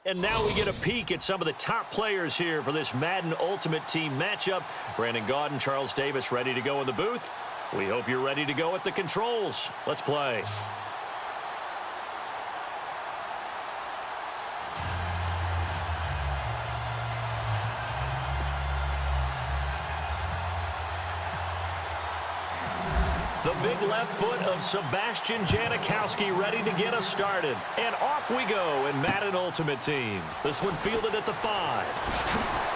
And now we get a peek at some of the top players here for this Madden Ultimate Team matchup. Brandon Gaudin, Charles Davis ready to go in the booth. We hope you're ready to go at the controls. Let's play. The big left foot of Sebastian Janikowski ready to get us started. And off we go in Madden Ultimate Team. This one fielded at the 5.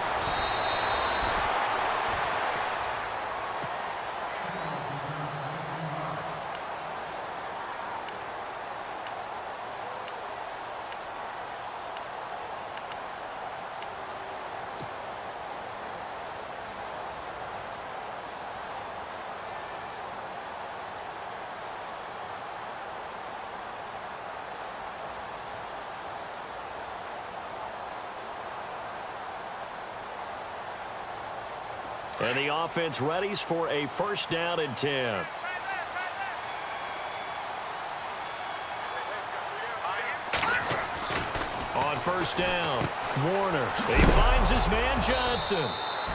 And the offense readies for a first down and 10. On first down, Warner. He finds his man Johnson.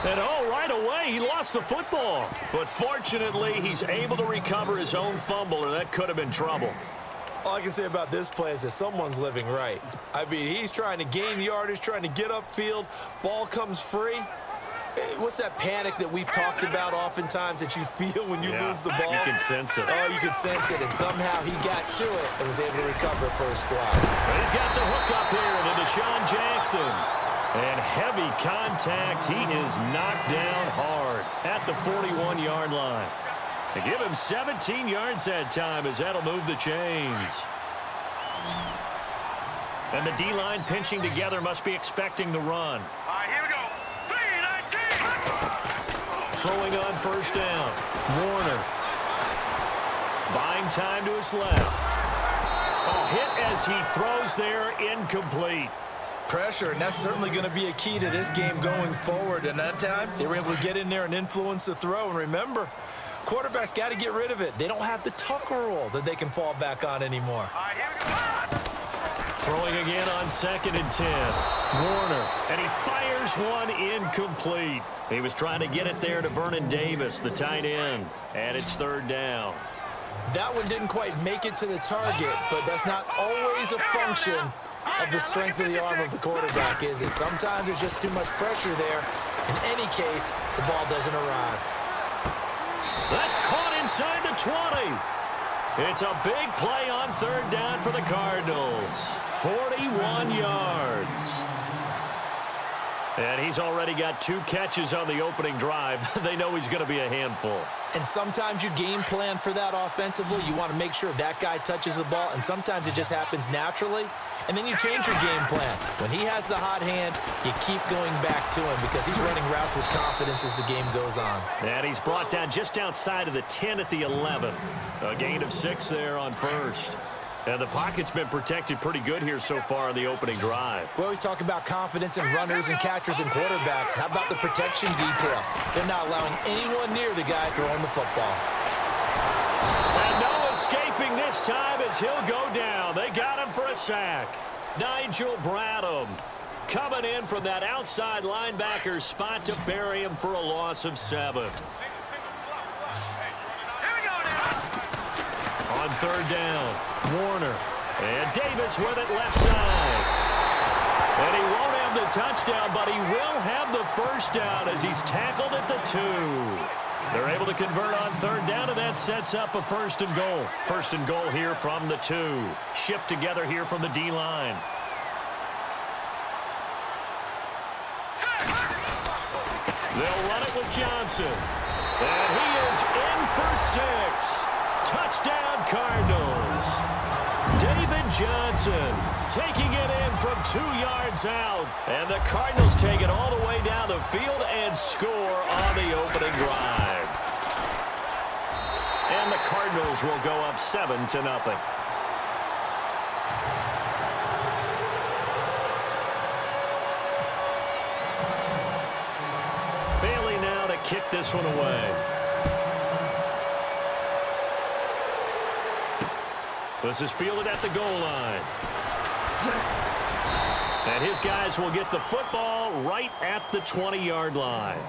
And right away, he lost the football. But fortunately, he's able to recover his own fumble, or that could have been trouble. All I can say about this play is that someone's living right. I mean, he's trying to gain yardage, trying to get upfield. Ball comes free. What's that panic that we've talked about oftentimes that you feel when you lose the ball? You can sense it. Oh, you can sense it, and somehow he got to it and was able to recover it for his squad. He's got the hook up here to Deshaun Jackson. And heavy contact. He is knocked down hard at the 41-yard line. To give him 17 yards that time as that'll move the chains. And the D-line pinching together must be expecting the run. All right, here we go. Throwing on first down. Warner. Buying time to his left. Hit as he throws there, incomplete. Pressure, and that's certainly going to be a key to this game going forward. And that time, they were able to get in there and influence the throw. And remember, quarterbacks got to get rid of it. They don't have the tuck rule that they can fall back on anymore. All right, here we go. Throwing again on 2nd and 10. Warner, and he fires one incomplete. He was trying to get it there to Vernon Davis, the tight end, and it's 3rd down. That one didn't quite make it to the target, but that's not always a function of the strength of the arm of the quarterback, is it? Sometimes there's just too much pressure there. In any case, the ball doesn't arrive. That's caught inside the 20. It's a big play on 3rd down for the Cardinals. 41 yards. And he's already got 2 catches on the opening drive. They know he's going to be a handful. And sometimes you game plan for that offensively. You want to make sure that guy touches the ball, and sometimes it just happens naturally. And then you change your game plan. When he has the hot hand, you keep going back to him because he's running routes with confidence as the game goes on. And he's brought down just outside of the 10 at the 11. A gain of 6 there on first. And the pocket's been protected pretty good here so far in the opening drive. We always talk about confidence in runners and catchers and quarterbacks. How about the protection detail? They're not allowing anyone near the guy throwing the football. And no escaping this time as he'll go down. They got him for a sack. Nigel Bradham coming in from that outside linebacker spot to bury him for a loss of 7. On 3rd down, Warner. And Davis with it left side. And he won't have the touchdown, but he will have the first down as he's tackled at the 2. They're able to convert on 3rd down, and that sets up a 1st and goal. 1st and goal here from the 2. Shift together here from the D-line. They'll run it with Johnson. And he is in for 6. Touchdown, Cardinals. David Johnson taking it in from 2 yards out. And the Cardinals take it all the way down the field and score on the opening drive. And the Cardinals will go up 7-0. Bailey now to kick this one away. This is fielded at the goal line. And his guys will get the football right at the 20-yard line.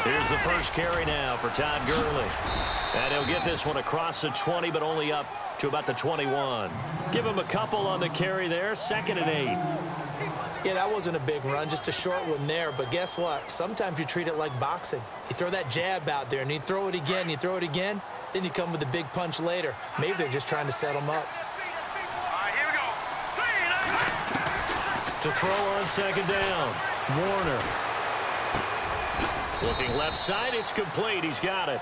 Here's the first carry now for Todd Gurley. And he'll get this one across the 20, but only up to about the 21. Give him a couple on the carry there. 2nd and 8. Yeah, that wasn't a big run, just a short one there. But guess what? Sometimes you treat it like boxing. You throw that jab out there, and you throw it again, you throw it again, then you come with a big punch later. Maybe they're just trying to set him up. All right, here we go. To throw on 2nd down. Warner. Looking left side, it's complete. He's got it.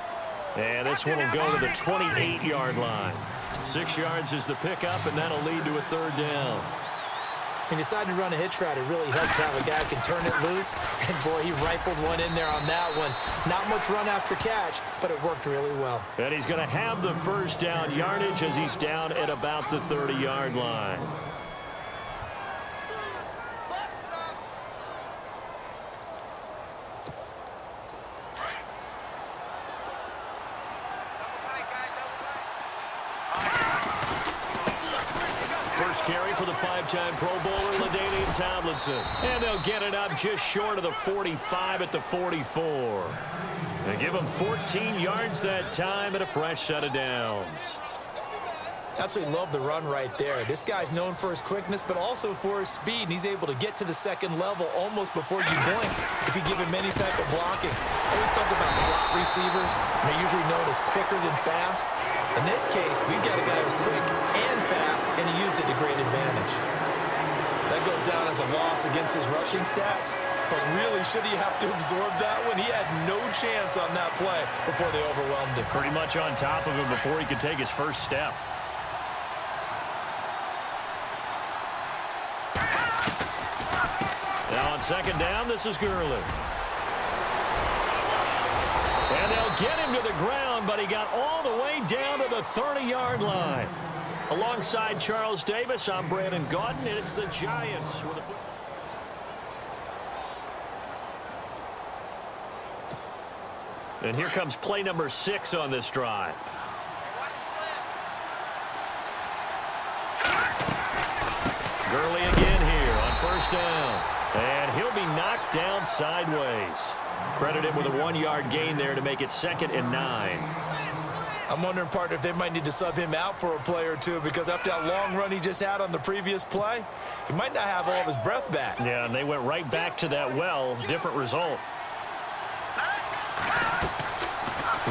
And this one will go to the 28-yard line. 6 yards is the pickup, and that'll lead to a 3rd down. He decided to run a hitch route. It really helps to have a guy who can turn it loose. And, boy, he rifled one in there on that one. Not much run after catch, but it worked really well. And he's going to have the 1st down yardage as he's down at about the 30-yard line. First carry for the 5-time Pro Bowler, LaDainian Tomlinson. And they'll get it up just short of the 45 at the 44. They give him 14 yards that time and a fresh set of downs. Absolutely love the run right there. This guy's known for his quickness, but also for his speed, and he's able to get to the 2nd level almost before you blink if you give him any type of blocking. I always talk about slot receivers, and they're usually known as quicker than fast. In this case, we've got a guy who's quick and fast, and he used it to great advantage. That goes down as a loss against his rushing stats, but really, should he have to absorb that one? He had no chance on that play before they overwhelmed him. Pretty much on top of him before he could take his first step. Now on 2nd down, this is Gurley. And they'll get him to the ground, but he got all the way down to the 30-yard line. Alongside Charles Davis, I'm Brandon Gaudin, and it's the Giants with a... And here comes play number 6 on this drive. Gurley again here on 1st down. And he'll be knocked down sideways. Credit him with a 1-yard gain there to make it 2nd and 9. I'm wondering, partner, if they might need to sub him out for a play or two, because after that long run he just had on the previous play, he might not have all of his breath back. Yeah, and they went right back to that well. Different result.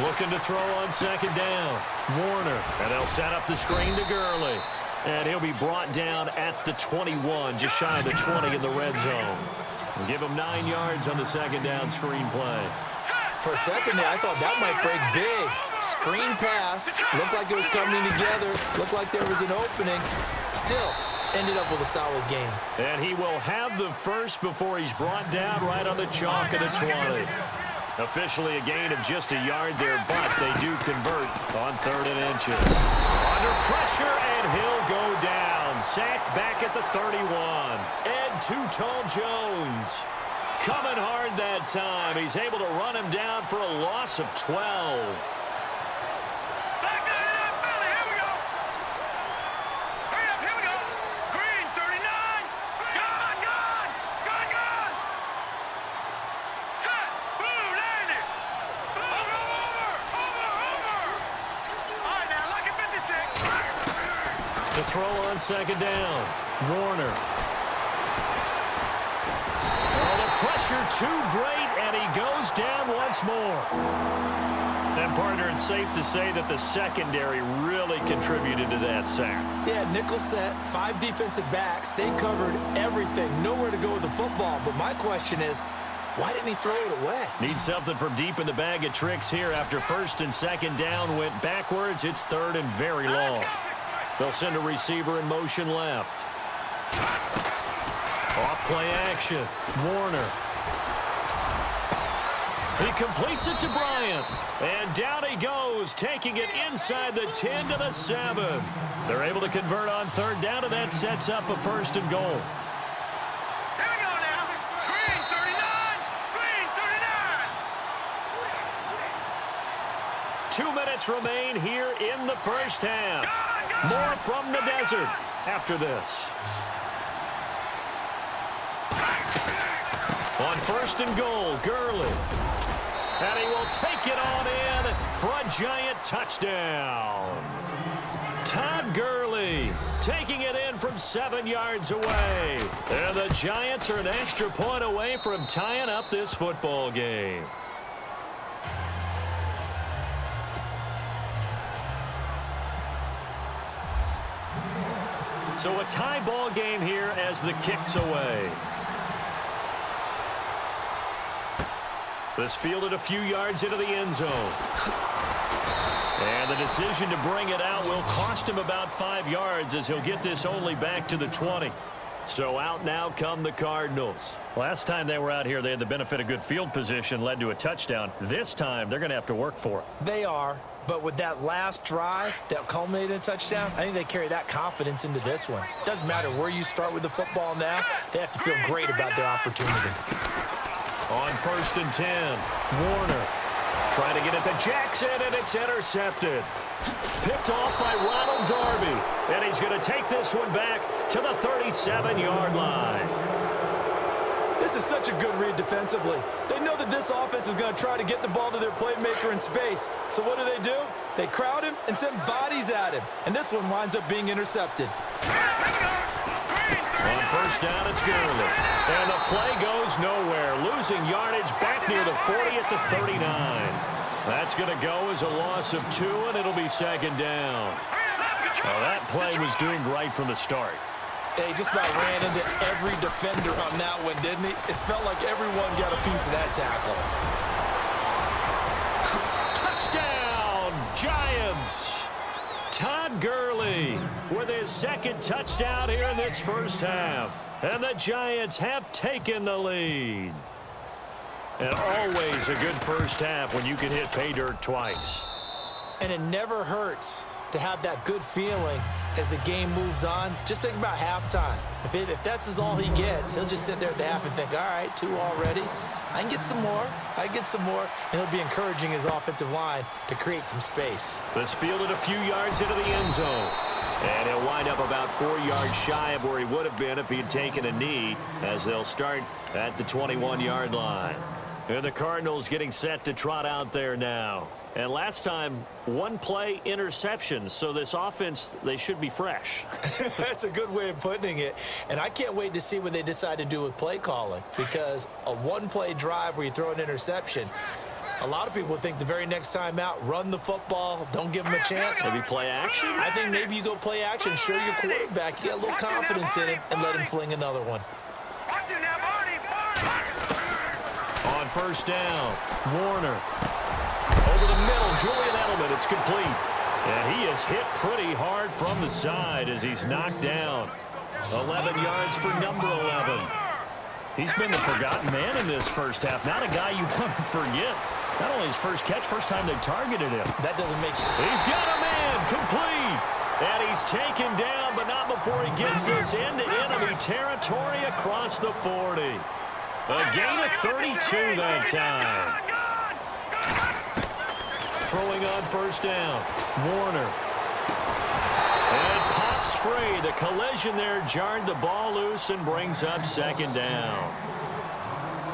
Looking to throw on 2nd down. Warner. And they'll set up the screen to Gurley. And he'll be brought down at the 21, just shy of the 20 in the red zone. We'll give him 9 yards on the 2nd down screen play. For a second there, I thought that might break big. Screen pass. Looked like it was coming together. Looked like there was an opening. Still, ended up with a solid game. And he will have the first before he's brought down right on the chalk of the 20. Officially a gain of just a yard there, but they do convert on 3rd and inches. Under pressure, and he'll go down. Sacked back at the 31. And Too Tall Jones coming hard that time. He's able to run him down for a loss of 12. Back to the NFL. Here we go. Hurry up. Here we go. Green, 39. Gone. Set. Blue, landed. Over. All right, now, lucky 56. To throw on 2nd down. Warner. Pressure too great, and he goes down once more. And, partner, it's safe to say that the secondary really contributed to that sack. Yeah, nickel set, 5 defensive backs. They covered everything. Nowhere to go with the football. But my question is, why didn't he throw it away? Needs something from deep in the bag of tricks here. After 1st and 2nd down went backwards, it's 3rd and very long. They'll send a receiver in motion left. Off play action. Warner. He completes it to Bryant. And down he goes, taking it inside the 10 to the 7. They're able to convert on third down, and that sets up a 1st and goal. Here we go now. Green 39. Green 39. 2 minutes remain here in the first half. More from the desert after this. On 1st and goal, Gurley. And he will take it on in for a giant touchdown. Todd Gurley taking it in from 7 yards away. And the Giants are an extra point away from tying up this football game. So a tie ball game here as the kick's away. This fielded a few yards into the end zone. And the decision to bring it out will cost him about 5 yards as he'll get this only back to the 20. So out now come the Cardinals. Last time they were out here, they had the benefit of good field position, led to a touchdown. This time, they're going to have to work for it. They are. But with that last drive that culminated in a touchdown, I think they carry that confidence into this one. Doesn't matter where you start with the football now. They have to feel great about their opportunity. On 1st and 10, Warner trying to get it to Jackson, and it's intercepted. Picked off by Ronald Darby, and he's going to take this one back to the 37-yard line. This is such a good read defensively. They know that this offense is going to try to get the ball to their playmaker in space. So what do? They crowd him and send bodies at him. And this one winds up being intercepted. On 1st down, it's Gurley. And the play goes nowhere, losing yardage back near the 40 at the 39. That's going to go as a loss of 2, and it'll be 2nd down. Well, that play was doomed right from the start. He just about ran into every defender on that one, didn't he? It felt like everyone got a piece of that tackle. Touchdown, Giants! Todd Gurley with his 2nd touchdown here in this first half. And the Giants have taken the lead. And always a good first half when you can hit pay dirt twice. And it never hurts to have that good feeling as the game moves on. Just think about halftime. If that's all he gets, he'll just sit there at the half and think, all right, 2 already. I can get some more. And he'll be encouraging his offensive line to create some space. This fielded a few yards into the end zone. And he'll wind up about 4 yards shy of where he would have been if he had taken a knee, as they'll start at the 21-yard line. And the Cardinals getting set to trot out there now. And last time, 1 play interceptions, so this offense, they should be fresh. That's a good way of putting it. And I can't wait to see what they decide to do with play calling, because a 1-play drive where you throw an interception, a lot of people think the very next time out, run the football, don't give them a chance. Maybe play action? I think maybe you go play action, show your quarterback you got a little confidence in him, and let him fling another one. Watch it now, Barney. On 1st down, Warner. Over the middle, Julian Edelman, it's complete. And he is hit pretty hard from the side as he's knocked down. 11 yards for number 11. He's been the forgotten man in this first half. Not a guy you want to forget. Not only his first catch, first time they've targeted him. That doesn't make it. He's got a man, complete. And he's taken down, but not before he gets this into enemy territory across the 40. A gain of 32 that time. Throwing on 1st down, Warner. And pops free. The collision there jarred the ball loose and brings up 2nd down.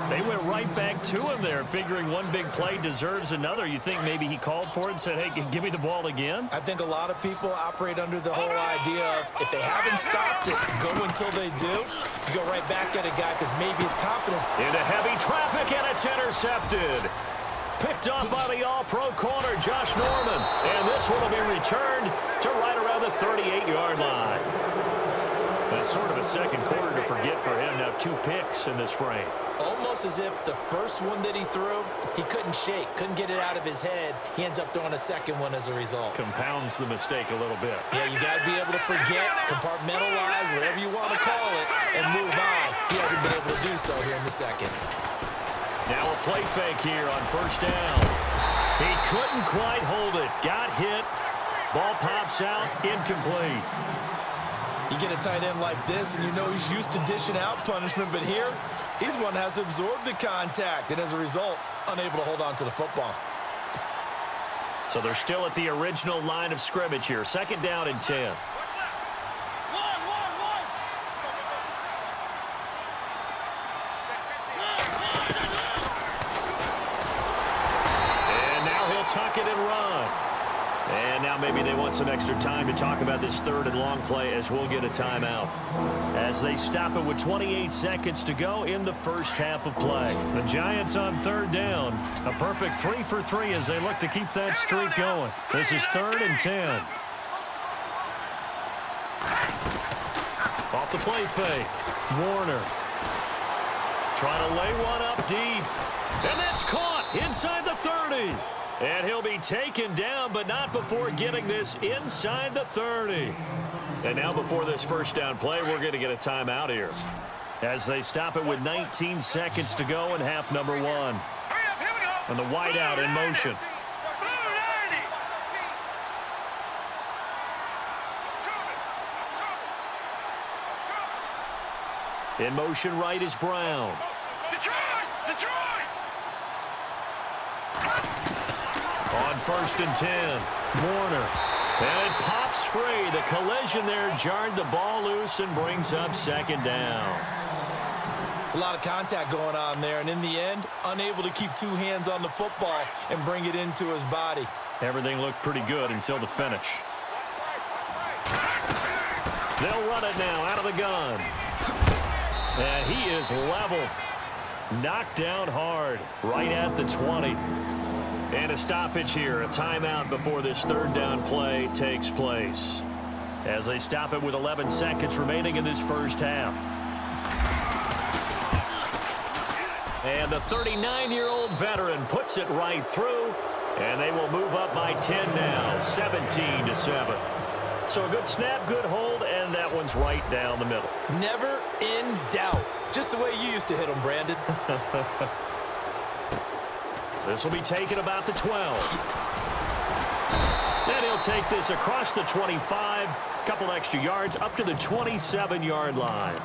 They went right back to him there, figuring one big play deserves another. You think maybe he called for it and said, hey, give me the ball again? I think a lot of people operate under the whole idea of if they haven't stopped it, go until they do. You go right back at a guy because maybe his confidence. Into heavy traffic, and it's intercepted. Picked up by the all-pro corner, Josh Norman. And this one will be returned to right around the 38-yard line. That's sort of a second quarter to forget for him. Now 2 picks in this frame. Almost as if the first one that he threw, he couldn't shake, couldn't get it out of his head. He ends up throwing a second one as a result. Compounds the mistake a little bit. Yeah, you got to be able to forget, compartmentalize, whatever you want to call it, and move on. He hasn't been able to do so here in the second. Now a play fake here on first down. He couldn't quite hold it. Got hit. Ball pops out. Incomplete. You get a tight end like this, and you know he's used to dishing out punishment, but here, he's one that has to absorb the contact, and as a result, unable to hold on to the football. So they're still at the original line of scrimmage here. Second down and 10. Tuck it and run. And now maybe they want some extra time to talk about this third and long play as we'll get a timeout. As they stop it with 28 seconds to go in the first half of play. The Giants on third down. A perfect 3 for 3 as they look to keep that streak going. This is third and 10. Off the play fake. Warner. Trying to lay one up deep. And that's caught inside the 30. And he'll be taken down, but not before getting this inside the 30. And now before this first down play, we're going to get a timeout here. As they stop it with 19 seconds to go in half number 1. And the wideout in motion. In motion right is Brown. Detroit! On first and 10, Warner. And it pops free. The collision there jarred the ball loose and brings up second down. It's a lot of contact going on there, and in the end, unable to keep two hands on the football and bring it into his body. Everything looked pretty good until the finish. They'll run it now out of the gun. And he is leveled. Knocked down hard right at the 20. And a stoppage here, a timeout before this third down play takes place. As they stop it with 11 seconds remaining in this first half. And the 39-year-old veteran puts it right through. And they will move up by 10 now, 17-7. So a good snap, good hold, and that one's right down the middle. Never in doubt. Just the way you used to hit them, Brandon. This will be taken about the 12. Then he'll take this across the 25. Couple extra yards up to the 27-yard line.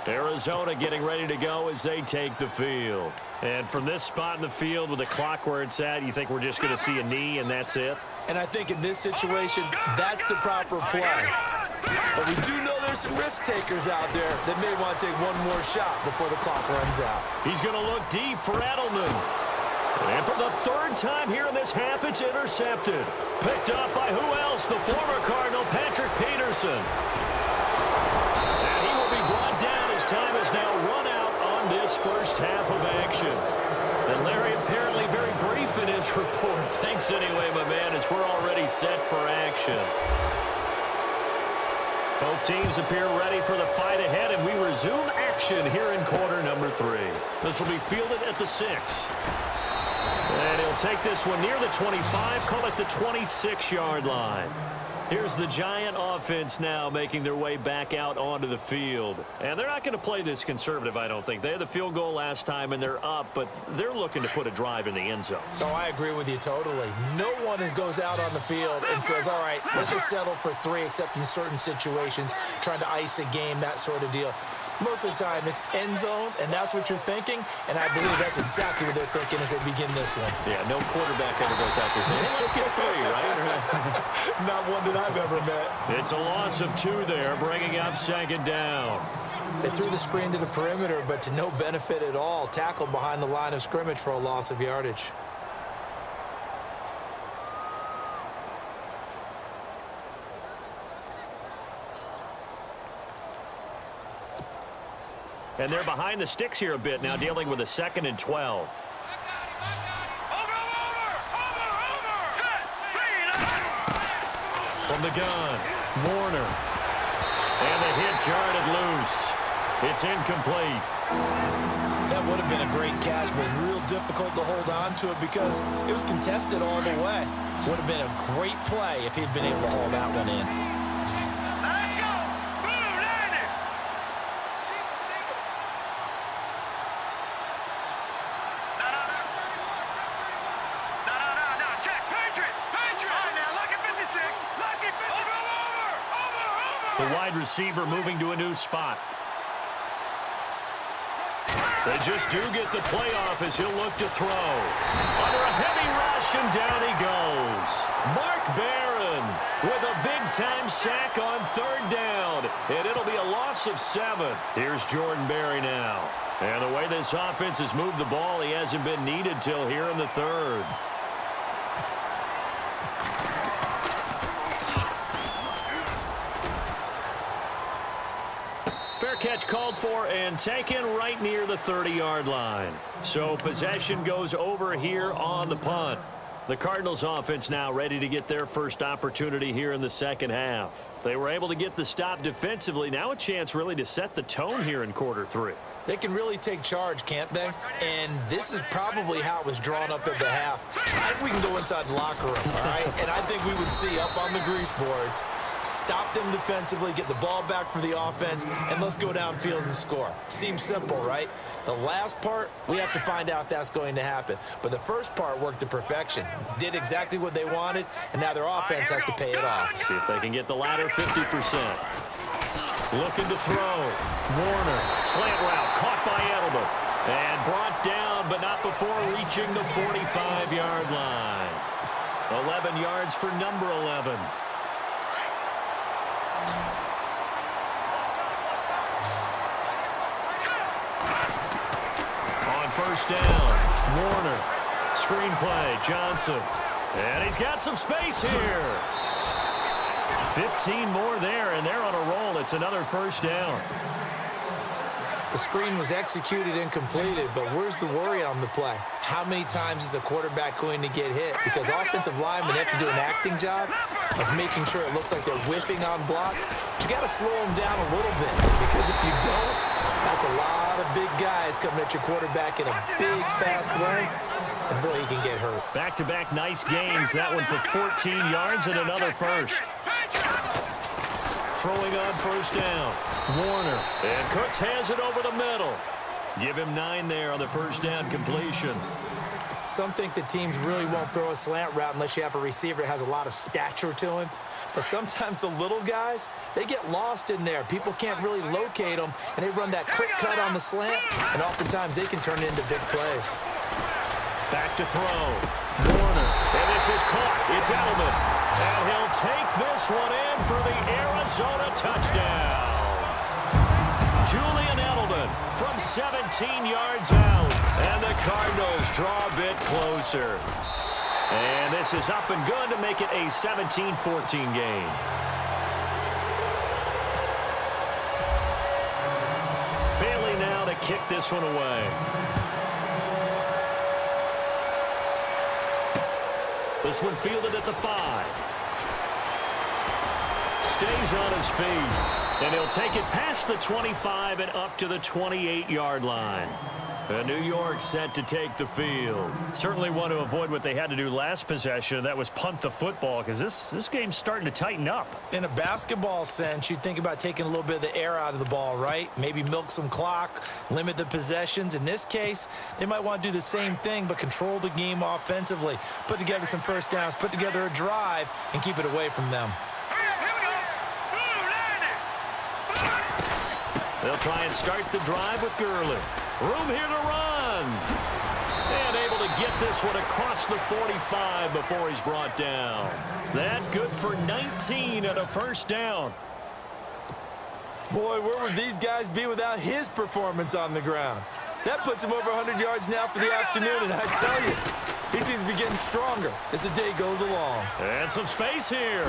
Arizona getting ready to go as they take the field. And from this spot in the field with the clock where it's at, you think we're just going to see a knee and that's it? And I think in this situation, that's the proper play. But we do know there's some risk takers out there that may want to take one more shot before the clock runs out. He's going to look deep for Edelman. And for the third time here in this half, it's intercepted. Picked up by who else? The former Cardinal, Patrick Peterson. And he will be brought down as time is now run out on this first half of action. And Larry apparently very brief in his report. Thanks anyway, my man, as we're already set for action. Both teams appear ready for the fight ahead, and we resume action here in quarter number 3. This will be fielded at the 6. And he'll take this one near the 25, call it the 26-yard line. Here's the Giant offense now making their way back out onto the field. And they're not going to play this conservative, I don't think. They had the field goal last time, and they're up, but they're looking to put a drive in the end zone. Oh, I agree with you totally. No one goes out on the field and says, all right, let's just settle for 3, except in certain situations, trying to ice a game, that sort of deal. Most of the time, it's end zone, and that's what you're thinking, and I believe that's exactly what they're thinking as they begin this one. Yeah, no quarterback ever goes out there saying, hey, let's get 3, right? Not one that I've ever met. It's a loss of 2 there, bringing up second down. They threw the screen to the perimeter, but to no benefit at all. Tackled behind the line of scrimmage for a loss of yardage. And they're behind the sticks here a bit now, dealing with a 2nd and 12. From the gun, Warner. And the hit jarred it loose. It's incomplete. That would have been a great catch, but it's real difficult to hold on to it because it was contested all the way. Would have been a great play if he'd been able to haul that one in. wide receiver moving to a new spot. They just do get the play off as he'll look to throw. Under a heavy rush, and down he goes. Mark Barron with a big-time sack on third down, and it'll be a loss of 7. Here's Jordan Berry now. And the way this offense has moved the ball, he hasn't been needed till here in the third. Fair catch called for and taken right near the 30-yard line. So possession goes over here on the punt. The Cardinals offense now ready to get their first opportunity here in the second half. They were able to get the stop defensively. Now a chance really to set the tone here in quarter 3. They can really take charge, can't they? And this is probably how it was drawn up at the half. I think we can go inside the locker room, all right? And I think we would see up on the grease boards, stop them defensively, get the ball back for the offense, and let's go downfield and score. Seems simple, right? The last part, we have to find out if that's going to happen. But the first part worked to perfection. Did exactly what they wanted, and now their offense has to pay it off. See if they can get the latter 50%. Looking to throw. Warner, slant route, caught by Edelman. And brought down, but not before reaching the 45-yard line. 11 yards for number 11. On first down, Warner. Screenplay, Johnson. And he's got some space here. 15 more there, and they're on a roll. It's another first down. The screen was executed and completed, but where's the worry on the play? How many times is a quarterback going to get hit? Because offensive linemen have to do an acting job of making sure it looks like they're whiffing on blocks. But you got to slow them down a little bit, because if you don't, that's a lot of big guys coming at your quarterback in a big, fast way. And boy, he can get hurt. Back-to-back nice gains. That one for 14 yards and another first. Throwing on first down. Warner. And Cooks has it over the middle. Give him 9 there on the first down completion. Some think the teams really won't throw a slant route unless you have a receiver that has a lot of stature to him. But sometimes the little guys, they get lost in there. People can't really locate them, and they run that quick cut on the slant, and oftentimes they can turn it into big plays. Back to throw. Warner. And this is caught. It's Edelman. And he'll take this one in for the Arizona touchdown. Julian Edelman from 17 yards out. And the Cardinals draw a bit closer. And this is up and good to make it a 17-14 game. Bailey now to kick this one away. This one fielded at the 5. Stays on his feet. And he'll take it past the 25 and up to the 28-yard line. And New York set to take the field. Certainly want to avoid what they had to do last possession. That was punt the football, because this game's starting to tighten up. In a basketball sense, you think about taking a little bit of the air out of the ball, right? Maybe milk some clock, limit the possessions. In this case, they might want to do the same thing, but control the game offensively. Put together some first downs, put together a drive, and keep it away from them. They'll try and start the drive with Gurley. Room here to run. And able to get this one across the 45 before he's brought down. That good for 19 and a first down. Boy, where would these guys be without his performance on the ground? That puts him over 100 yards now for the afternoon, and I tell you, he seems to be getting stronger as the day goes along. And some space here.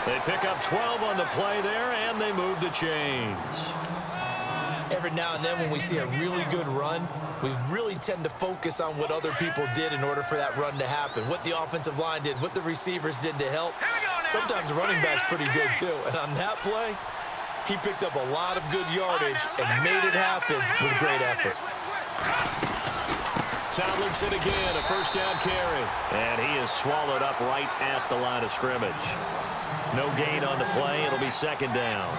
They pick up 12 on the play there, and they move the chains. Every now and then when we see a really good run, we really tend to focus on what other people did in order for that run to happen, what the offensive line did, what the receivers did to help. Sometimes the running back's pretty good, too. And on that play, he picked up a lot of good yardage and made it happen with great effort. Tomlinson again, a first down carry. And he is swallowed up right at the line of scrimmage. No gain on the play. It'll be second down.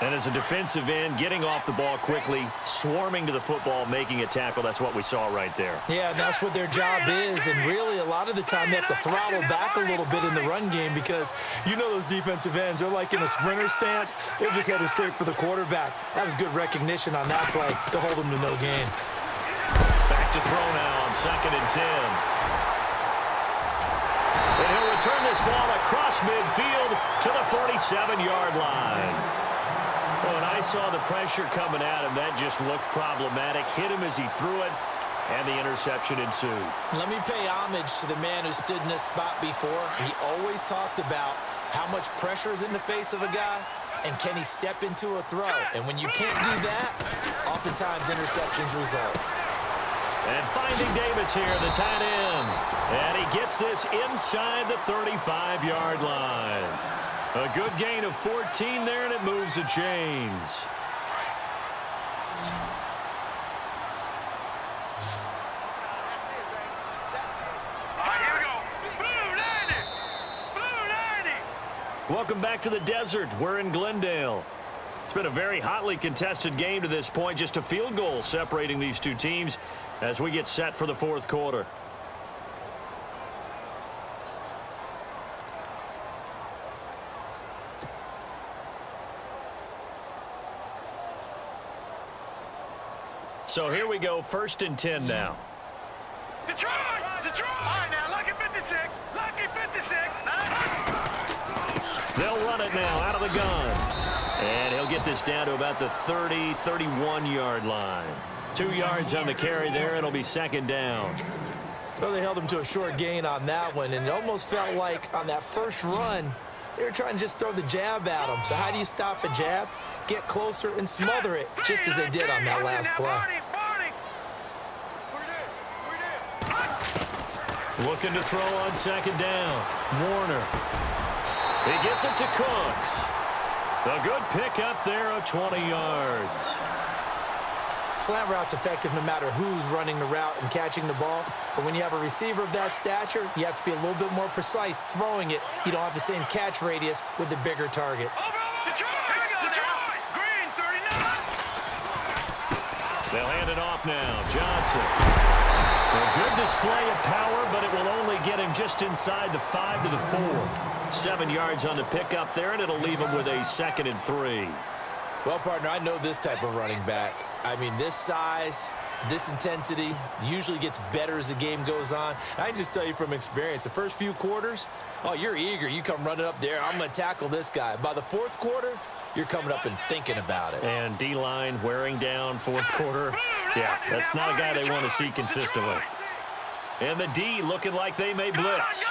And as a defensive end, getting off the ball quickly, swarming to the football, making a tackle, that's what we saw right there. Yeah, and that's what their job is. And really, a lot of the time, they have to throttle back a little bit in the run game because you know those defensive ends, they're like in a sprinter stance. They're just headed straight for the quarterback. That was good recognition on that play to hold them to no gain. Back to throw now on 2nd and 10. And he'll return this ball across midfield to the 47-yard line. When I saw the pressure coming at him, that just looked problematic. Hit him as he threw it, and the interception ensued. Let me pay homage to the man who stood in this spot before. He always talked about how much pressure is in the face of a guy, and can he step into a throw. And when you can't do that, oftentimes interceptions result. And finding Davis here, the tight end. And he gets this inside the 35-yard line. A good gain of 14 there, and it moves the chains. Here we go. Blue 90. Blue 90. Welcome back to the desert. We're in Glendale. It's been a very hotly contested game to this point. Just a field goal separating these two teams as we get set for the 4th quarter. So here we go, 1st and 10 now. Detroit! Detroit! All right, now, lucky 56. Lucky 56. They'll run it now out of the gun. And he'll get this down to about the 31-yard line. 2 yards on the carry there. It'll be 2nd down. Well, they held him to a short gain on that one, and it almost felt like on that first run, they were trying to just throw the jab at him. So how do you stop a jab? Get closer and smother it, just as they did on that last play. Looking to throw on 2nd down. Warner. He gets it to Cooks. A good pick up there of 20 yards. Slant route's effective no matter who's running the route and catching the ball. But when you have a receiver of that stature, you have to be a little bit more precise throwing it. You don't have the same catch radius with the bigger targets. They'll hand it off now. Johnson. A good display of power, but it will only get him just inside the 5 to the 4. 7 yards on the pickup there, and it'll leave him with a 2nd and 3. Well, partner, I know this type of running back. I mean, this size, this intensity usually gets better as the game goes on. I can just tell you from experience, the first few quarters, oh, you're eager. You come running up there, I'm going to tackle this guy. By the 4th quarter, you're coming up and thinking about it. And D-line wearing down 4th quarter. Yeah, that's not a guy they want to see consistently. And the D looking like they may blitz.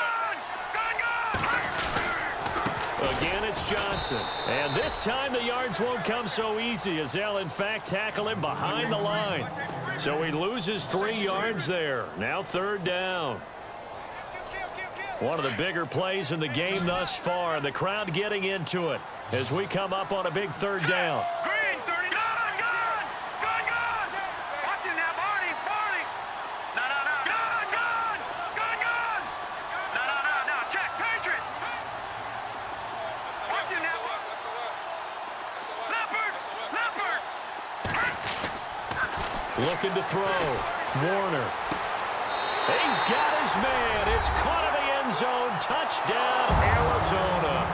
Again, it's Johnson. And this time the yards won't come so easy as they'll, in fact, tackle him behind the line. So he loses 3 yards there. Now 3rd down. One of the bigger plays in the game thus far. The crowd getting into it as we come up on a big 3rd down. Green 30. Gun! Watch it now, Barney. No. Gun! No. Check, Patriot. Watch it now. Leopard. Looking to throw. Warner. He's got his man. It's caught in the end zone. Touchdown, Arizona.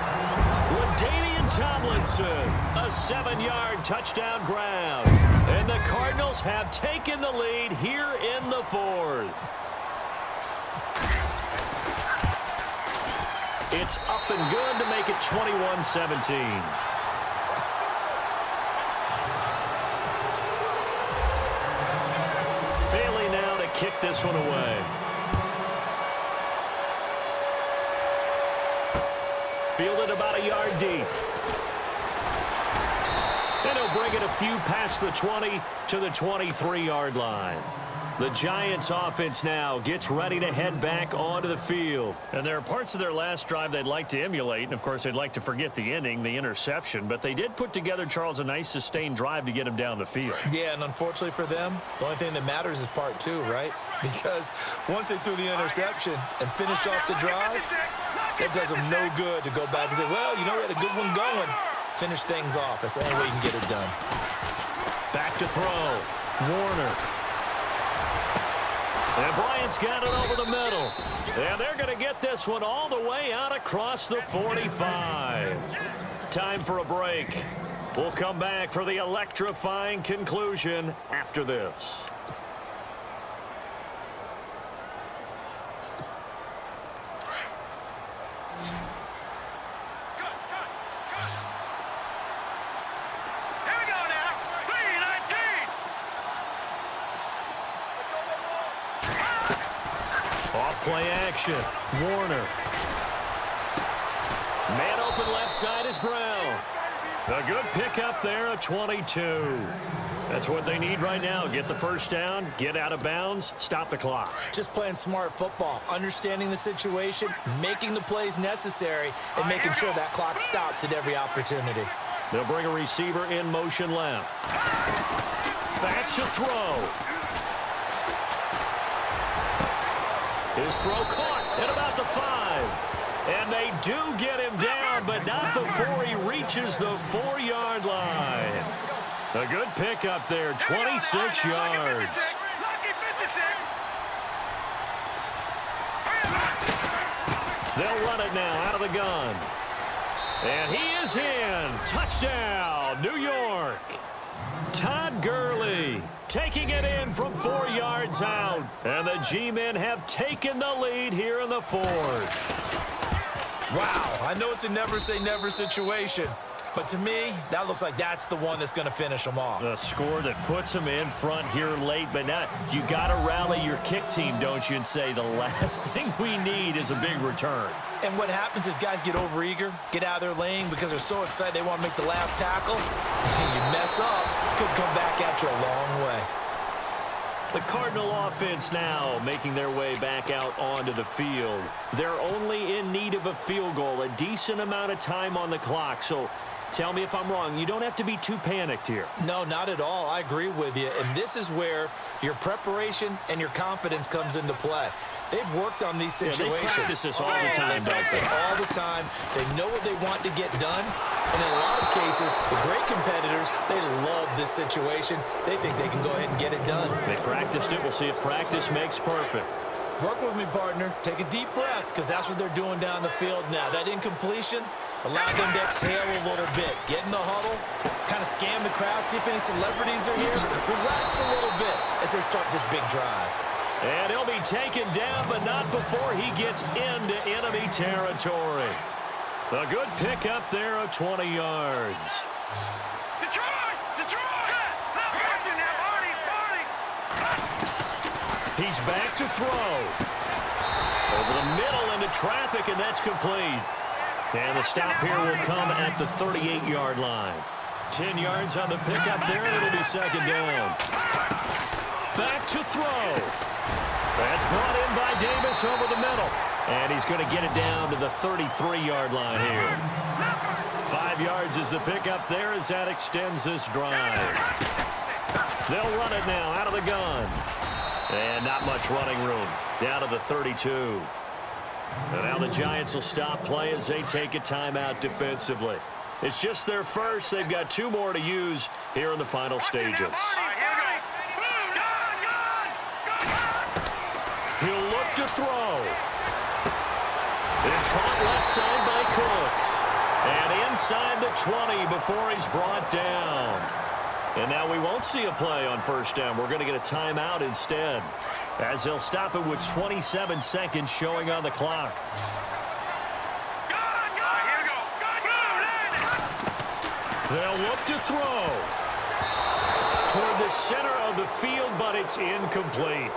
LaDainian Tomlinson, a 7-yard touchdown grab. And the Cardinals have taken the lead here in the 4th. It's up and good to make it 21-17. Bailey now to kick this one away. Fielded about a yard deep. And he'll bring it a few past the 20 to the 23-yard line. The Giants offense now gets ready to head back onto the field. And there are parts of their last drive they'd like to emulate. And, of course, they'd like to forget the ending, the interception. But they did put together, Charles, a nice sustained drive to get him down the field. Yeah, and unfortunately for them, the only thing that matters is part 2, right? Because once they threw the interception and finished off the drive, it does them no good to go back and say, well, you know, we had a good one going. Finish things off. That's the only way you can get it done. Back to throw. Warner. And Bryant's got it over the middle. And they're going to get this one all the way out across the 45. Time for a break. We'll come back for the electrifying conclusion after this. Play action. Warner. Man open left side is Brown. A good pickup there, a 22. That's what they need right now. Get the first down, get out of bounds, stop the clock. Just playing smart football, understanding the situation, making the plays necessary, and making sure that clock stops at every opportunity. They'll bring a receiver in motion left. Back to throw. His throw caught at about the 5. And they do get him down, but not before he reaches the 4-yard line. A good pickup there, 26 yards. They'll run it now out of the gun. And he is in. Touchdown, New York. Todd Gurley taking it in from 4 yards out. And the G-men have taken the lead here in the 4th. Wow, I know it's a never-say-never situation, but to me, that looks like that's the one that's going to finish them off. The score that puts them in front here late, but now you got to rally your kick team, don't you, and say the last thing we need is a big return. And what happens is guys get overeager, get out of their lane because they're so excited they want to make the last tackle. You mess up, could come back at you a long way. The Cardinal offense now making their way back out onto the field. They're only in need of a field goal, a decent amount of time on the clock. So tell me if I'm wrong. You don't have to be too panicked here. No, not at all. I agree with you. And this is where your preparation and your confidence comes into play. They've worked on these situations. Yeah, they practice this all the time. They practice it all the time. They know what they want to get done. And in a lot of cases, the great competitors, they love this situation. They think they can go ahead and get it done. They practiced it. We'll see if practice makes perfect. Work with me, partner. Take a deep breath, because that's what they're doing down the field now. That incompletion allowed them to exhale a little bit. Get in the huddle, kind of scan the crowd, see if any celebrities are here. Relax a little bit as they start this big drive. And he'll be taken down, but not before he gets into enemy territory. A good pickup there of 20 yards. Detroit! Not watching now, Marty! He's back to throw. Over the middle into traffic, and that's complete. And the stop here will come at the 38-yard line. 10 yards on the pickup there, and it'll be second down. Back to throw. That's brought in by Davis over the middle. And he's going to get it down to the 33-yard line here. 5 yards is the pickup there as that extends this drive. They'll run it now out of the gun. And not much running room. Down to the 32. And now the Giants will stop play as they take a timeout defensively. It's just their first. They've got 2 more to use here in the final stages. He'll look to throw. It's caught left side by Cooks. And inside the 20 before he's brought down. And now we won't see a play on first down. We're going to get a timeout instead, as they'll stop it with 27 seconds showing on the clock. They'll look to throw toward the center of the field, but it's incomplete.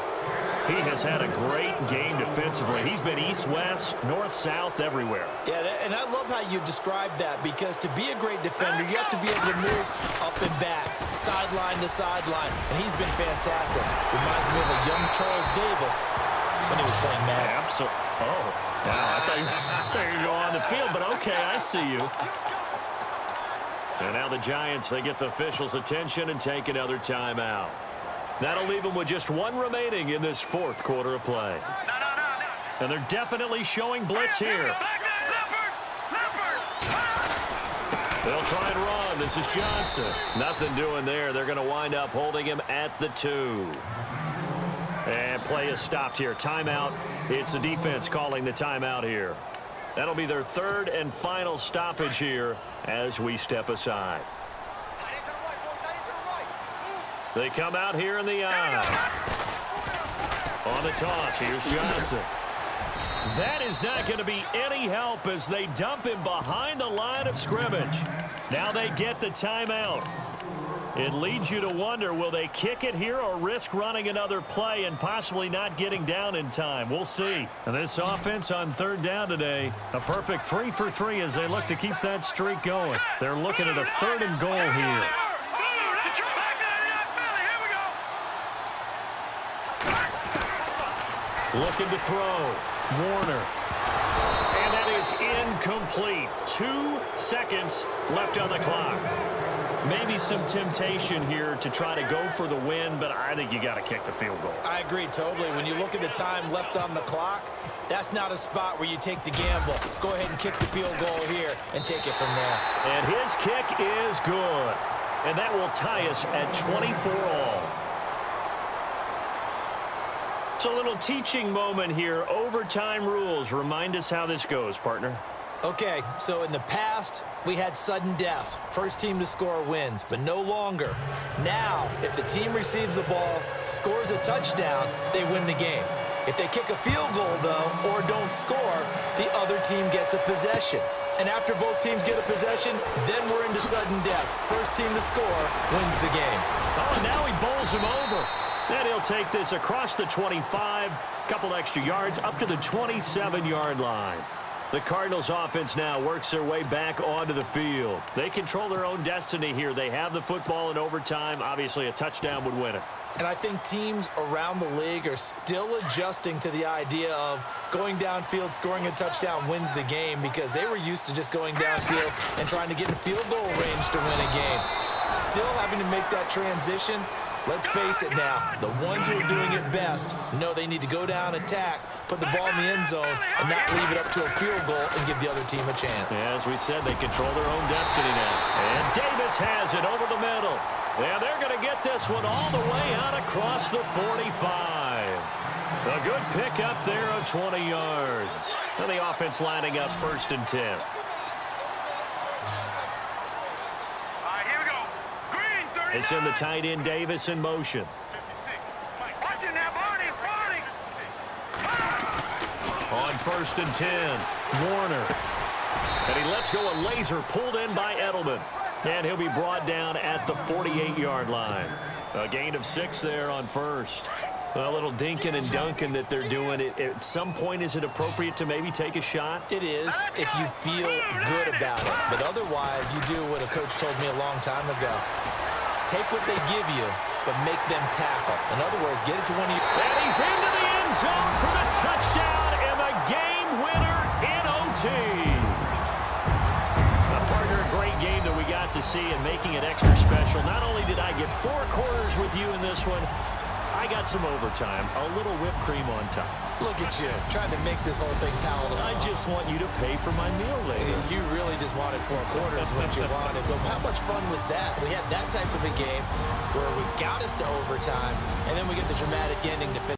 He has had a great game defensively. He's been east-west, north-south, everywhere. Yeah, and I love how you described that, because to be a great defender, you have to be able to move up and back, sideline to sideline, and he's been fantastic. Reminds me of a young Charles Davis when he was playing Madden. Absolutely. Oh, wow, I thought you were going to go on the field, but okay, I see you. And now the Giants, they get the officials' attention and take another timeout. That'll leave them with just 1 remaining in this 4th quarter of play. And they're definitely showing blitz here. They'll try and run. This is Johnson. Nothing doing there. They're going to wind up holding him at the 2. And play is stopped here. Timeout. It's the defense calling the timeout here. That'll be their 3rd and final stoppage here as we step aside. They come out here in the eye. On the toss, here's Johnson. That is not going to be any help as they dump him behind the line of scrimmage. Now they get the timeout. It leads you to wonder, will they kick it here or risk running another play and possibly not getting down in time? We'll see. And this offense on 3rd down today, a perfect 3 for 3 as they look to keep that streak going. They're looking at a 3rd and goal here. Looking to throw. Warner. And that is incomplete. 2 seconds left on the clock. Maybe some temptation here to try to go for the win, but I think you got to kick the field goal. I agree totally. When you look at the time left on the clock, that's not a spot where you take the gamble. Go ahead and kick the field goal here and take it from there. And his kick is good. And that will tie us at 24 all. It's a little teaching moment here. Overtime rules. Remind us how this goes, partner. Okay, so in the past, we had sudden death. First team to score wins, but no longer. Now, if the team receives the ball, scores a touchdown, they win the game. If they kick a field goal, though, or don't score, the other team gets a possession. And after both teams get a possession, then we're into sudden death. First team to score wins the game. Oh, now he bowls him over. And he'll take this across the 25, couple extra yards, up to the 27-yard line. The Cardinals offense now works their way back onto the field. They control their own destiny here. They have the football in overtime. Obviously, a touchdown would win it. And I think teams around the league are still adjusting to the idea of going downfield, scoring a touchdown wins the game, because they were used to just going downfield and trying to get in field goal range to win a game. Still having to make that transition. Let's face it now, the ones who are doing it best know they need to go down, attack, put the ball in the end zone, and not leave it up to a field goal and give the other team a chance. Yeah, as we said, they control their own destiny now. And Davis has it over the middle. Yeah, they're going to get this one all the way out across the 45. A good pick up there of 20 yards. And the offense lining up 1st and 10. They send the tight end Davis in motion. On 1st and 10, Warner. And he lets go a laser pulled in by Edelman. And he'll be brought down at the 48-yard line. A gain of 6 there on 1st. A little dinking and dunking that they're doing. At some point, is it appropriate to maybe take a shot? It is if you feel good about it. But otherwise, you do what a coach told me a long time ago. Take what they give you, but make them tackle. In other words, get it to one of you. And he's into the end zone for the touchdown and the game winner in OT. A partner, a great game that we got to see and making it extra special. Not only did I get 4 quarters with you in this one, I got some overtime, a little whipped cream on top. Look at you, trying to make this whole thing palatable. I just want you to pay for my meal later. You really just wanted 4 quarters, what you wanted. But how much fun was that? We had that type of a game where we got us to overtime, and then we get the dramatic ending to finish.